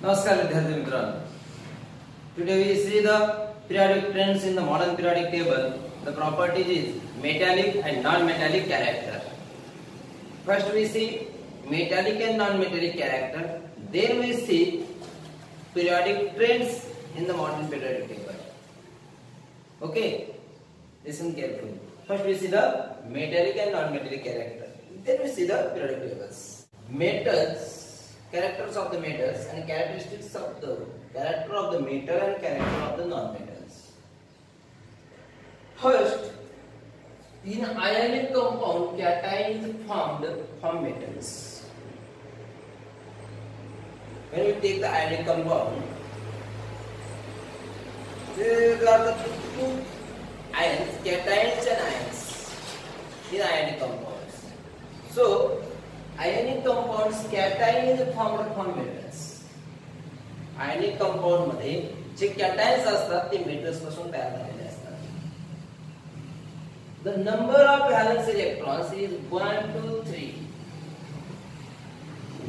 नमस्कार विद्यार्थी मित्रांनो. Today we see the periodic trends in the modern periodic table. The properties is metallic and non-metallic character. First we see metallic and non-metallic character. Then we see periodic trends in the modern periodic table. Okay, listen carefully. First we see the metallic and non-metallic character. Then we see the periodic tables. Metals. Characters of the metals and characteristics of the character of the metal and character of the non-metals. First, in ionic compound, cations formed from metals. When we take the ionic compound, there are the two ions, cations and ions in ionic compounds. So, ionic compounds cation is formed from metals. Ionic compound मध्ये जे cations असतात ते metals पासून तयार झालेले असतात. The number of valence electrons is 1 2 3.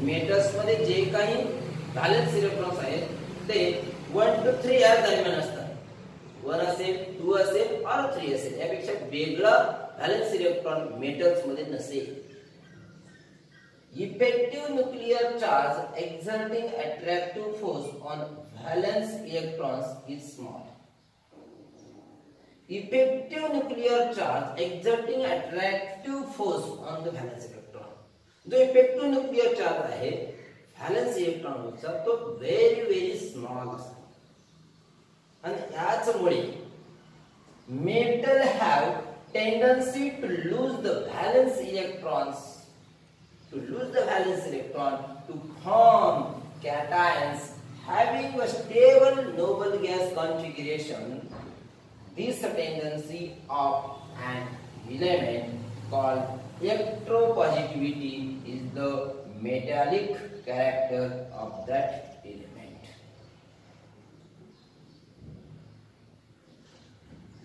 metals मध्ये जे काही valence electrons आहेत ते 1 to 3 या दरम्यान असतात. 1 असेल, 2 असेल or 3 असेल. यापेक्षा वेगळा valence electron metals मध्ये नसेल. Effective nuclear charge exerting attractive force on valence electrons is small. Effective nuclear charge exerting attractive force on the valence electron. जो effective nuclear charge आहे valence electron वरचा तो very small असतो. आणि याचमुळे metal have tendency to lose the valence electrons. To lose the valence electron to form cations having a stable noble gas configuration. This tendency of an element called electropositivity is the metallic character of that element.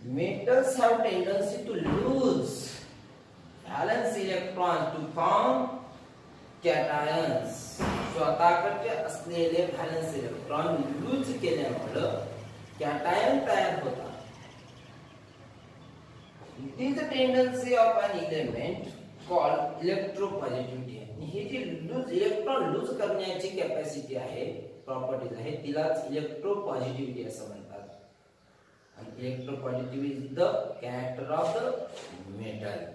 Metals have tendency to lose valence electron to form cations. स्वतःकडे असलेले valence electron loose केल्यामुळे cation तयार होतात. It is the tendency of an element called electropositivity. ही जी electron lose करण्याची capacity आहे, properties आहे, तिलाच इलेक्ट्रोपॉझिटिव्हिटी असं म्हणतात. आणि electropositivity is the character of the metal.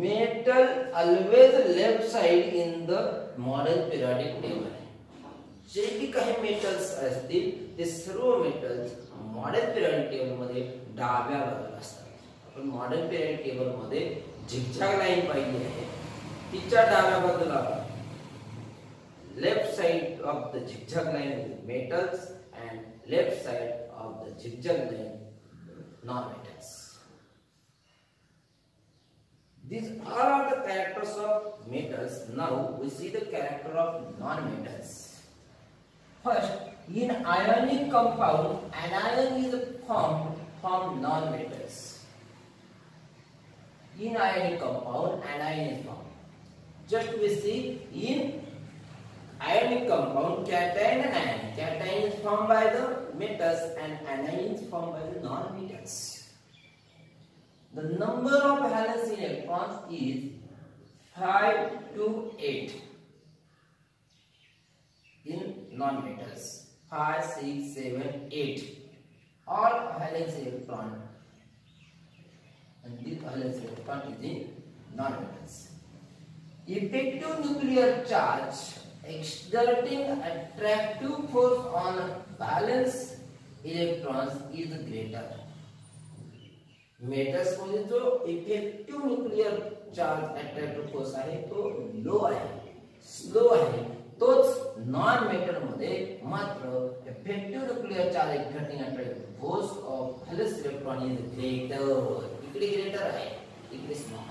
Metal always left side in the modern periodic table. जे भी काही मेटल्स असतील ते सर्व मेटल्स मॉडर्न पिरियडिक टेबल मध्ये डाव्या बाजूला असतात. आपण मॉडर्न पिरियडिक टेबल मध्ये झिगझॅग लाईन पाहिली आहे, तिच्या डाव्या बाजूला left side of the zigzag line metals and left side of the zigzag line non metals. These are all the characters of metals. Now we see the character of non-metals. First, in ionic compound, anion is formed from non-metals. In ionic compound, anion is formed. Just we see in ionic compound, cation and anion. Cation is formed by the metals and anion is formed by the non-metals. The number of valence electrons is 5 to 8 in non-metals. 5, 6, 7, 8 all valence electron, and this valence electron is in non-metals. Effective nuclear charge exerting attractive force on valence electrons is greater. Metals मध्ये जो effective nuclear charge attractive force आहे तो लो आहे, slow आहे. तोच non metal मध्ये मात्र effective nuclear charge exerting attractive force of valence electron is greater. इकडे ग्रेटर आहे, इकडे स्मॉल.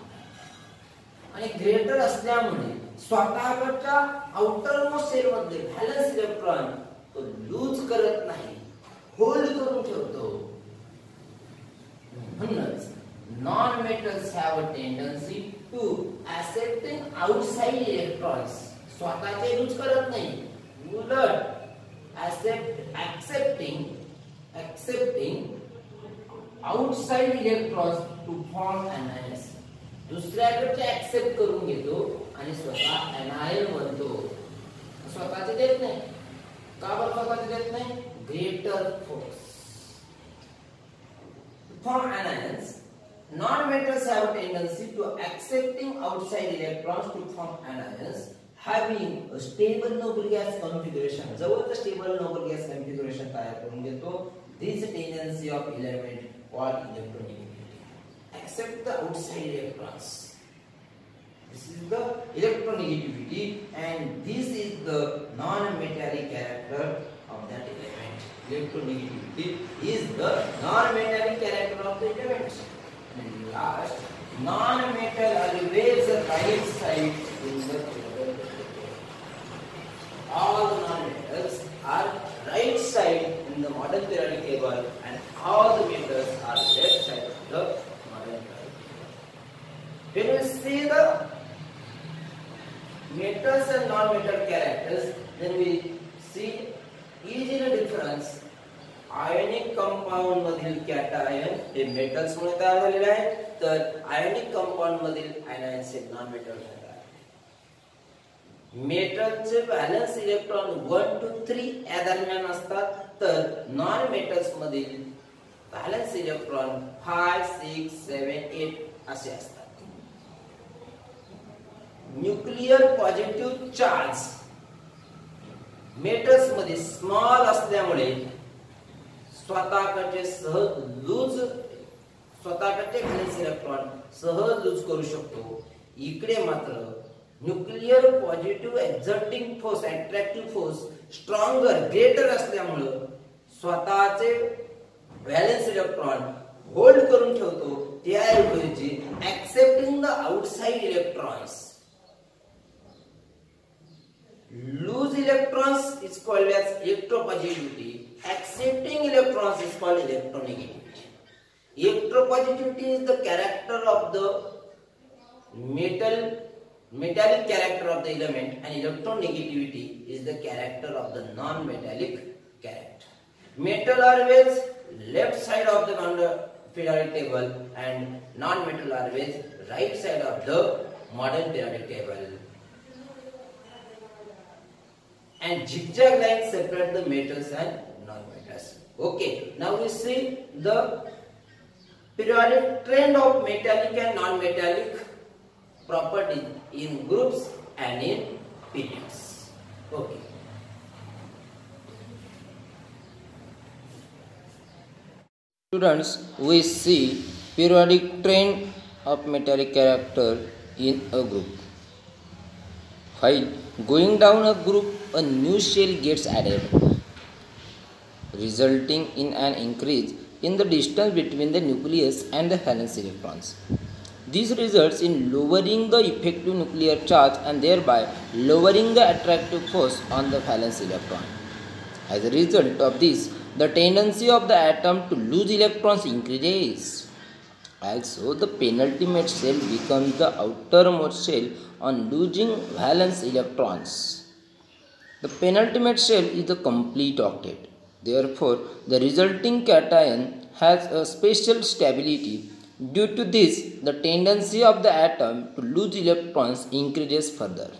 आणि ग्रेटर असल्यामुळे स्वतःकडच्या आउटर मोस्ट शेल मध्ये व्हॅलेन्स इलेक्ट्रॉन तो लूज करत नाही, होल्ड करून ठेवतो. Non-metals have a tendency to accepting outside electrons. स्वतःचे यूज करत नाही, उलट accepting outside electrons to form anions. दुसऱ्याकडचे ऍक्सेप्ट करून घेतो आणि स्वतः एनायन बनतो. स्वतःचे देत नाही. का बरं स्वतःचे देत नाही? Greater force. Form anions. Non-metals have a tendency to accepting outside electrons to form anions having a stable noble gas configuration. जवळ stable noble gas configuration तयार करून घेतो. This tendency of element called electronegativity. Accept the outside electrons. This is the electronegativity, and this is the non-metallic character of that element. Electronegativity is the non-metallic character of the element. And last, non-metal always right side in the table. All the non-metals are right side in the modern periodic table, and all the metals are left side of the modern periodic table. When we see the metals and non-metal characters, then we see is in a difference. Ionic compound मधील cation हे metals मुळे तयार झालेले आहे, तर ionic compound मधील आयनायन्स हे non metal आहेत. मेटलचे valence electron 1 to 3 या दरम्यान असतात, तर नॉन मेटल्स मधील व्हॅलेन्स इलेक्ट्रॉन 5, 6, 7, 8 असे असतात. न्यूक्लियर पॉझिटिव्ह चार्ज मेटल्स मध्ये स्मॉल असल्यामुळे स्वतःकडचे व्हॅलेन्स इलेक्ट्रॉन सहज लूज करू शकतो. इकडे मात्र nuclear positive exerting force, attractive force stronger, greater असल्यामुळे स्वतःचे व्हॅलेन्स इलेक्ट्रॉन होल्ड करून ठेवतो. त्याऐवजी accepting the outside electrons, loose electrons is called as electropositivity. Accepting electrons is called electronegativity. Electropositivity is the character of the metallic character of the element, and electronegativity is the character of the non-metallic character. Metal always left side of the periodic table, and non-metal always right side of the modern periodic table. And zigzag lines separate the metals and non-metals. Okay, now we see the periodic trend of metallic and non-metallic properties in groups and in periods. Okay. Students, we see periodic trend of metallic character in a group. While going down a group, a new shell gets added, resulting in an increase in the distance between the nucleus and the valence electrons. This results in lowering the effective nuclear charge and thereby lowering the attractive force on the valence electron. As a result of this, the tendency of the atom to lose electrons increases. Also, the penultimate shell becomes the outermost shell on losing valence electrons. The penultimate shell is the complete octet. Therefore, the resulting cation has a special stability. Due to this, the tendency of the atom to lose electrons increases further.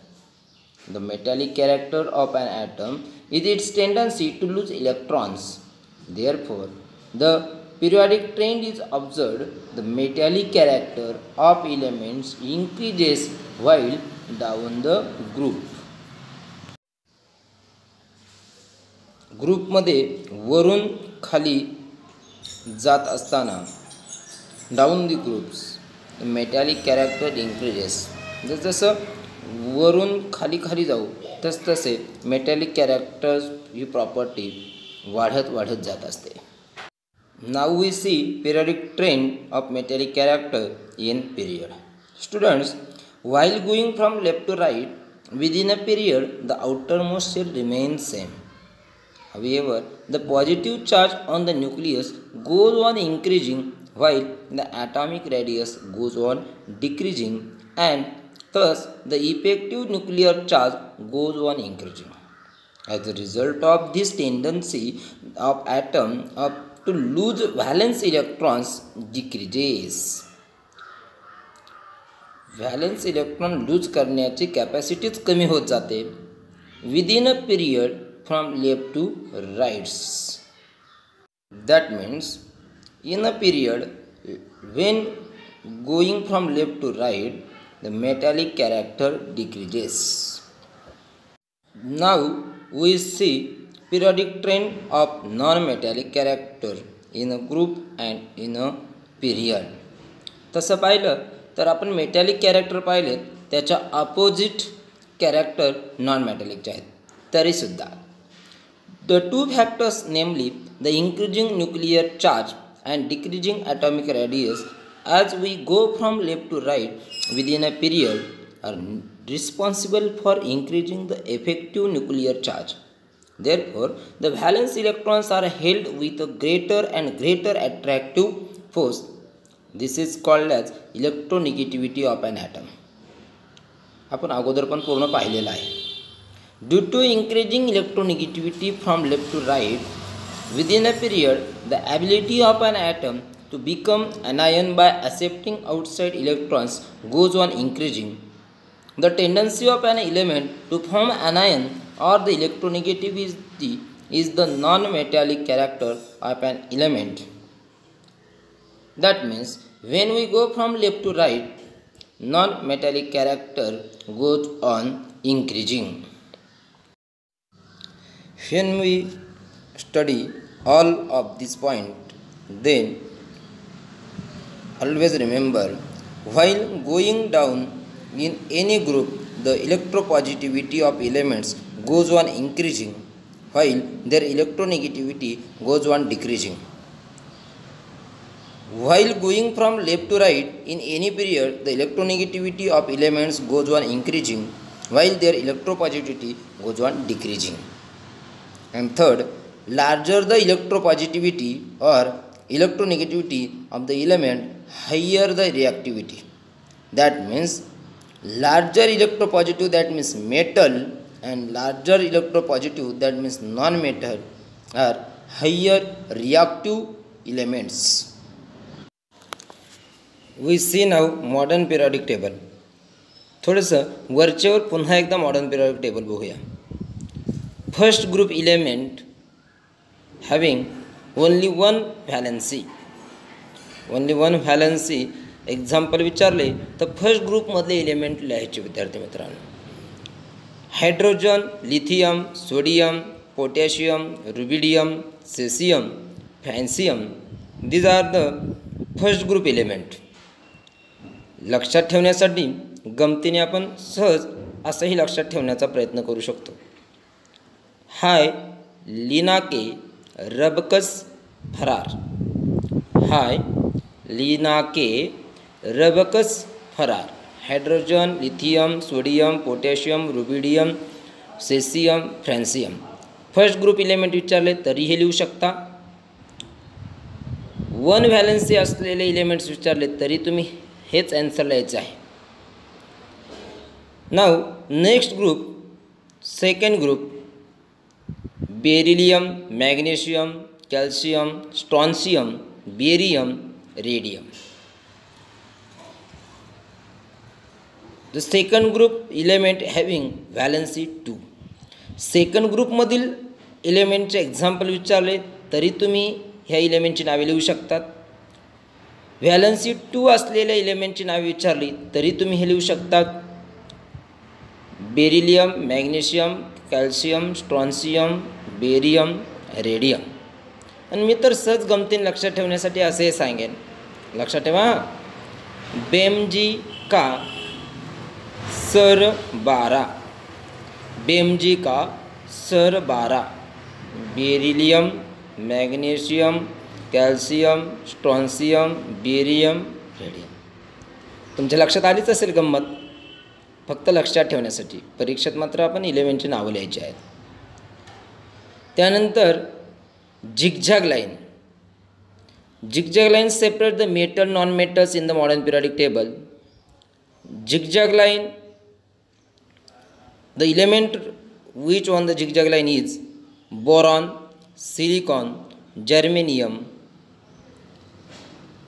The metallic character of an atom is its tendency to lose electrons. Therefore, the periodic trend is observed. The metallic character of elements increases while down the group. Group मध्ये वरून खाली जात असताना down the groups metallic character increases. जसं वरून खाली खाली जाऊ तसे मेटॅलिक कॅरेक्टर्स ही प्रॉपर्टी वाढत जात असते. Now we see periodic trend of metallic character in period. Students, while going from left to right within a period, the outermost shell remains same. However, the positive charge on the nucleus goes on increasing while the atomic radius goes on decreasing, and Thus, the effective nuclear charge goes on increasing. As a result of this tendency of atom to lose valence electrons decreases. Valence electron lose करण्याची कॅपॅसिटीच कमी होत जाते within a period from left to rights. That means in a period when going from left to right, the metallic character decreases. Now we see periodic trend of non-metallic character in a group and in a period. तसं पाहिलं तर आपण metallic character पाहिले त्याच्या opposite character non मेटॅलिकचे आहेत. तरीसुद्धा the two factors namely the increasing nuclear charge and decreasing atomic radius as we go from left to right within a period are responsible for increasing the effective nuclear charge. Therefore, the valence electrons are held with a greater and greater attractive force. This is called as electronegativity of an atom. आपण अगोदर पण पूर्ण पाहिलेलं आहे. Due to increasing electronegativity from left to right within a period, the ability of an atom to become anion by accepting outside electrons goes on increasing. The tendency of an element to form anion or the electronegativity is the non-metallic character of an element. That means when we go from left to right, non-metallic character goes on increasing. When we study all of this point, then always remember, while going down in any group, the electropositivity of elements goes on increasing while their electronegativity goes on decreasing. While going from left to right in any period, the electronegativity of elements goes on increasing while their electropositivity goes on decreasing. And third, larger the electropositivity or electronegativity of the element, higher the reactivity. That means larger electropositive, that means metal, and larger electropositive, that means non-metal, are higher reactive elements. We see now modern periodic table. थोडंसं वरच्यावर पुन्हा एकदा modern periodic table बघूया. First group element having only one valency. only one valency example विचारले तर first ग्रुपमधले element लिहायचे विद्यार्थी मित्रांनो. Hydrogen, lithium, sodium, potassium, rubidium, caesium, francium, these are the first group element. लक्षात ठेवण्यासाठी गमतीने आपण सहज असंही लक्षात ठेवण्याचा प्रयत्न करू शकतो. हाय लिनाके रबकस फरार. हाय लिनाके रबकस फरार. Hydrogen, lithium, sodium, potassium, rubidium, caesium, francium. First group element विचारले तरी हे लिहू शकता. वन व्हॅलन्सी असलेले इलेमेंट्स विचारले तरी तुम्ही हेच आन्सर लिहायचं आहे. नाव next group, second group, beryllium, magnesium, calcium, strontium, barium, radium. The second group element having valency 2. Second ग्रुपमधील इलेमेंटचे एक्झाम्पल विचारले तरी तुम्ही ह्या इलेमेंटची नावे लिहू शकतात. व्हॅलन्सी 2 असलेल्या इलेमेंटची नावे विचारली तरी तुम्ही हे लिहू शकतात. Beryllium, magnesium, calcium, strontium, barium, radium. आणि मी तर सहज गमतीने लक्षात ठेवण्यासाठी असे सांगेन, लक्षात ठेवा, बेमजी का सर 12, बेमजी का sir 12, beryllium, magnesium, calcium, strontium, barium, radium. तुमच्या लक्षात आलीच असेल गंमत. फक्त लक्षात ठेवण्यासाठी परीक्षेत मात्र आपण इलेमेंटची नावं लिहायची आहेत. त्यानंतर zigzag line. Zigzag line separate the metal non metals in the modern periodic table. zigzag line, the element which on the zigzag line is boron, silicon, germanium,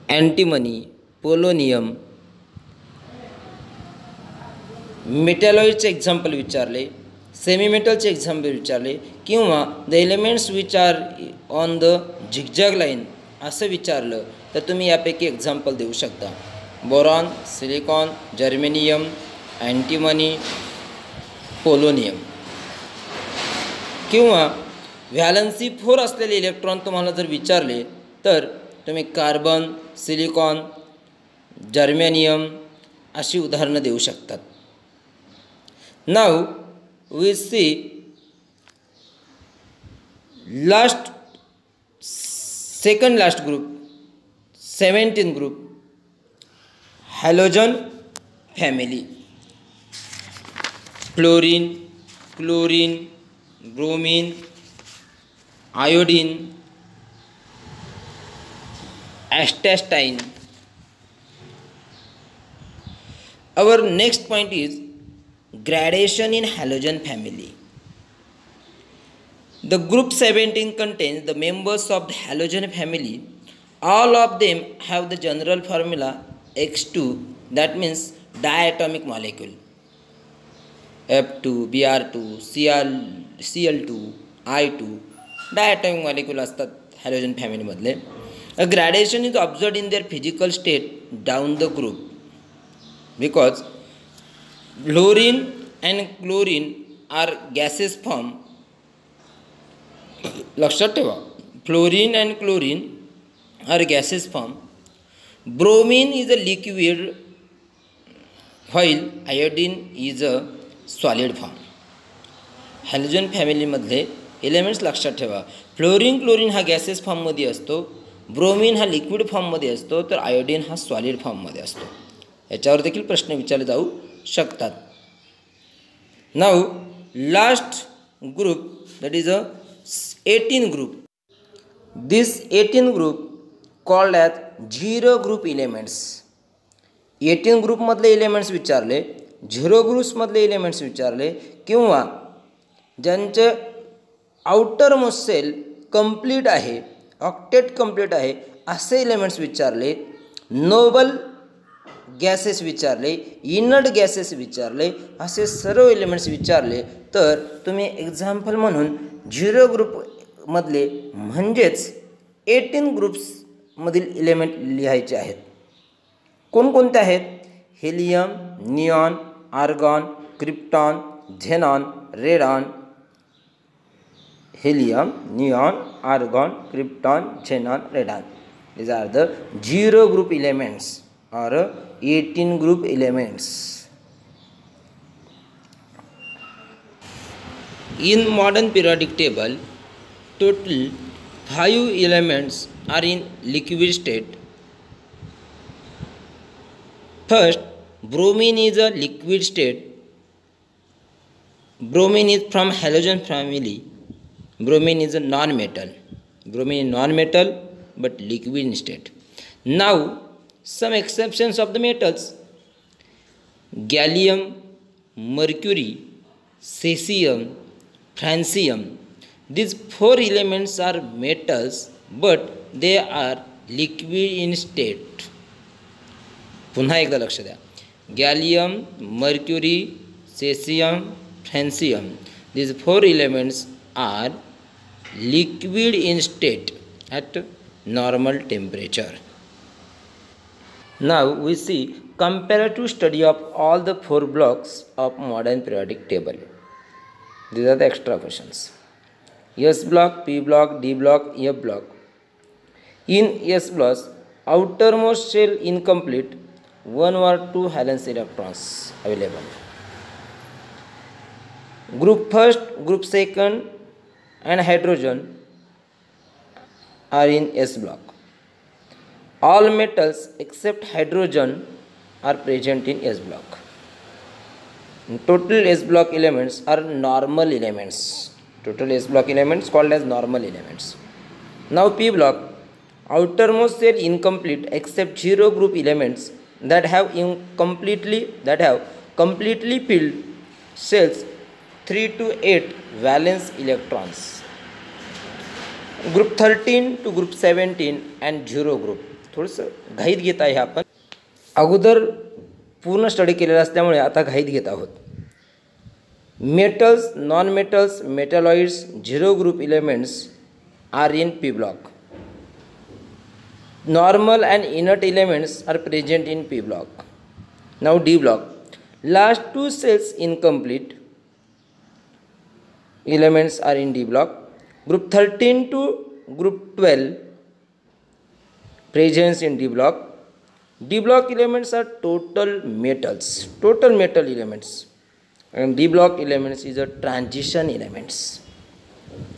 antimony, polonium. मेटॅलॉइडचे एक्झाम्पल विचारले, सेमी मेटलचे example विचारले, किंवा the elements which are on the zigzag line असं विचारलं तर तुम्ही यापैकी एक्झाम्पल देऊ शकता. Boron, silicon, germanium, antimony, polonium. किंवा व्हॅलन्सी 4 असलेले इलेक्ट्रॉन तुम्हाला जर विचारले तर तुम्ही कार्बन, सिलिकॉन, जर्मेनियम अशी उदाहरणं देऊ शकतात. Now we see second last group, 17th group, halogen family. Fluorine, chlorine, bromine, iodine, astatine. Our next point is gradation in halogen family. The group 17 contains the members of the halogen family. All of them have the general formula X2, that means diatomic molecule. F2, Br2, Cl2, I2 diatomic molecule असतात halogen family मधले. A gradation is observed in their physical state down the group because fluorine and chlorine are gaseous form. लक्षात ठेवा, fluorine and chlorine are gaseous form. Bromine is a liquid while iodine is a solid form. Halogen फॅमिलीमधले elements लक्षात ठेवा. Fluorine, chlorine हा gases फॉर्ममध्ये असतो, bromine हा liquid फॉर्ममध्ये असतो, तर आयोडीन हा सॉलिड फॉर्ममध्ये असतो. याच्यावर देखील प्रश्न विचारले जाऊ शकतात. Now last group, that is a 18 group. This 18 group called as zero group elements. 18 group मधले एलिमेंट्स विचारले, झिरो ग्रुप्स मधले एलिमेंट्स विचारले, किंवा ज्यांचे आउटर मोस्ट सेल कंप्लीट आहे, ऑक्टेट कंप्लीट आहे असे एलिमेंट्स विचारले, नोबल गॅसेस विचारले, इनर्ट गॅसेस विचारले, असे सर्व एलिमेंट्स विचारले तर तुम्ही एक्झाम्पल म्हणून झिरो ग्रुपमधले म्हणजेच 18 ग्रुप्समधील एलिमेंट लिहायचे आहेत. कोणकोणते आहेत? Helium, neon, argon, krypton, xenon, radon. helium, neon, argon, krypton, xenon, radon. These are the zero group elements or 18 group elements. In modern periodic table, total 5 elements are in liquid state. First, bromine is a liquid state. Bromine is from halogen family. Bromine is a non-metal. Bromine is non-metal but liquid in state. Now, some exceptions of the metals: gallium, mercury, cesium, francium. These 4 elements are metals but they are liquid in state. पुन्हा एकदा लक्ष द्या. Gallium, mercury, caesium, francium. These 4 elements are liquid in state at normal temperature. Now we see comparative study of all the 4 blocks of modern periodic table. These are the extra questions. S block, P block, D block, F block. In S block, outermost shell incomplete, 1 or 2 valence electrons available. Group first, group second and hydrogen are in S block. All metals except hydrogen are present in S block. Total S block elements are normal elements. Total S block elements called as normal elements. Now P block, outermost shell incomplete except 0 group elements, that have completely filled cells 3 to 8 valence electrons. Group 13 to group 17 and 0 group. थोडंसं घाईत घेत आहे आपण, अगोदर पूर्ण study केलेला असल्यामुळे आता घाईत घेत आहोत. Metals, non metals, metalloids, 0 group elements are in P block. Normal and inert elements are present in P block. Now D block. Last two cells incomplete elements are in D block. Group 13 to group 12 presence in D block. D block elements are total metal elements, and D block elements is a transition elements.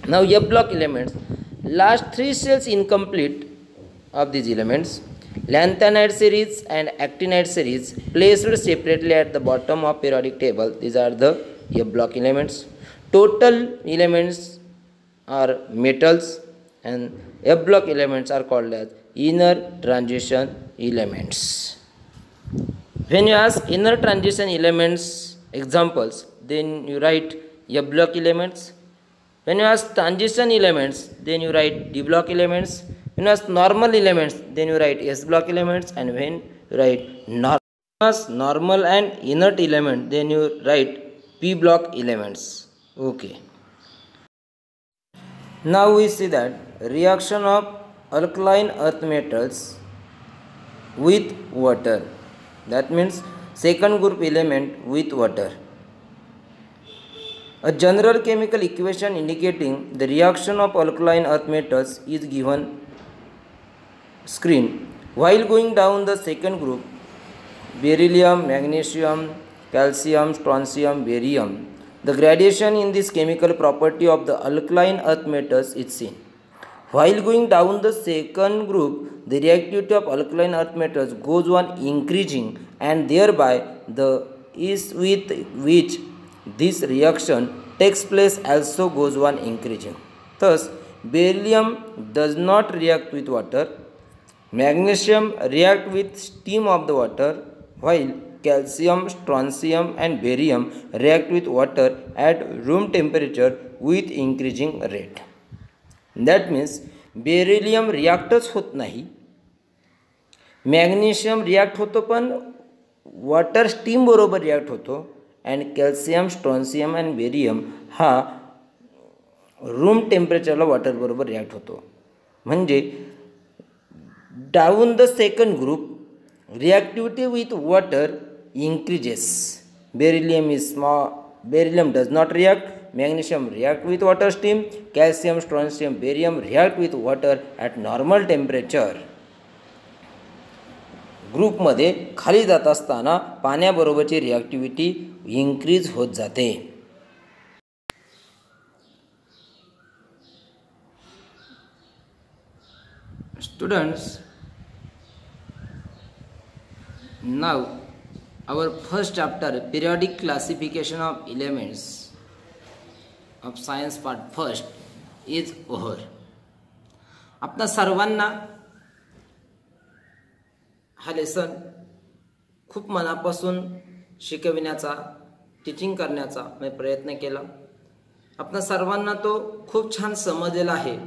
Now F block elements, last three cells incomplete of these elements, lanthanide series and actinide series placed separately at the bottom of periodic table. These are the F block elements. Total elements are metals, and F block elements are called as inner transition elements. When you ask inner transition elements examples, then you write F block elements. When you ask transition elements, then you write D block elements. When you ask normal elements, then you write S block elements. And when you write normal and inert element, then you write P block elements. Okay. Now we see that reaction of alkaline earth metals with water. That means second group element with water. A general chemical equation indicating the reaction of alkaline earth metals is given screen. While going down the second group, beryllium, magnesium, calcium, strontium, barium, the gradation in this chemical property of the alkaline earth metals is seen. While going down the second group, the reactivity of alkaline earth metals goes on increasing, and thereby the ease with which this reaction takes place also goes on increasing. Thus, beryllium does not react with water, magnesium react with steam of the water, while calcium, strontium and barium react with water at room temperature with increasing rate. That means beryllium reactच होत नाही, magnesium react होतो पण water steam बरोबर react होतो, and calcium, strontium and barium हा room टेम्परेचरला water बरोबर रिॲक्ट होतो. म्हणजे down the second group reactivity with water increases. Beryllium does not react, magnesium react with water steam, calcium, strontium, barium react with water at normal temperature. ग्रुपमध्ये खाली जात असताना पाण्याबरोबरची रिॲक्टिव्हिटी increase होत जाते. Students, now our first chapter, periodic classification of elements of science part first, is over. आपणा सर्वांना हा lesson खूप मनापासून शिकविण्याचा, टीचिंग करण्याचा मी प्रयत्न केला. आपणा सर्वांना तो खूप छान समजलेला आहे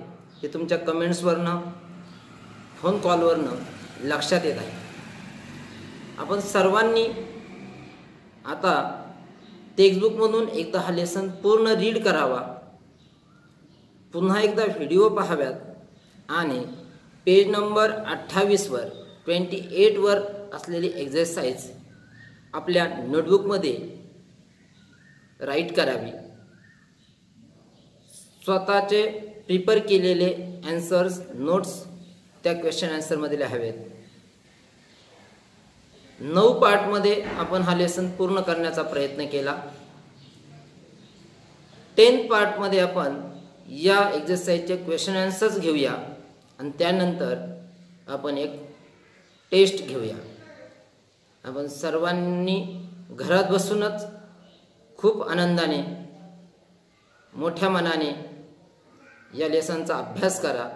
हे तुमच्या कमेंट्सवरनं, फोन कॉलवरनं लक्षात येत आहे. आपण सर्वांनी आता टेक्स्टबुकमधून एकदा हा लेसन पूर्ण रीड करावा, पुन्हा एकदा व्हिडिओ पाहाव्यात आणि पेज नंबर 28वर 28वर असलेली एक्झरसाइज आपल्या नोटबुकमध्ये राईट करावी. स्वतःचे प्रिपेअर केलेले ॲन्सर्स, नोट्स त्या क्वेश्चन आन्सरमध्ये लिहावेत. 9 पार्टमध्ये आपण हा लेसन पूर्ण करण्याचा प्रयत्न केला. 10th पार्टमध्ये आपण या एक्झरसाइजचे क्वेश्चन आन्सर्स घेऊया आणि त्यानंतर आपण एक टेस्ट घेऊया. आपण सर्वांनी घरात बसूनच खूप आनंदाने, मोठ्या मनाने या लेसनचा अभ्यास करा.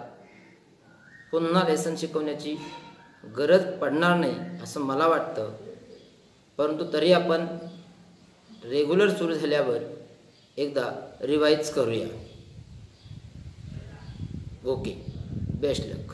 पुन्हा लेसन शिकवण्याची गरज पडणार नाही असं मला वाटतं, परंतु तरी आपण रेग्युलर सुरू झाल्यावर एकदा रिवाइज करूया. Okay, best luck.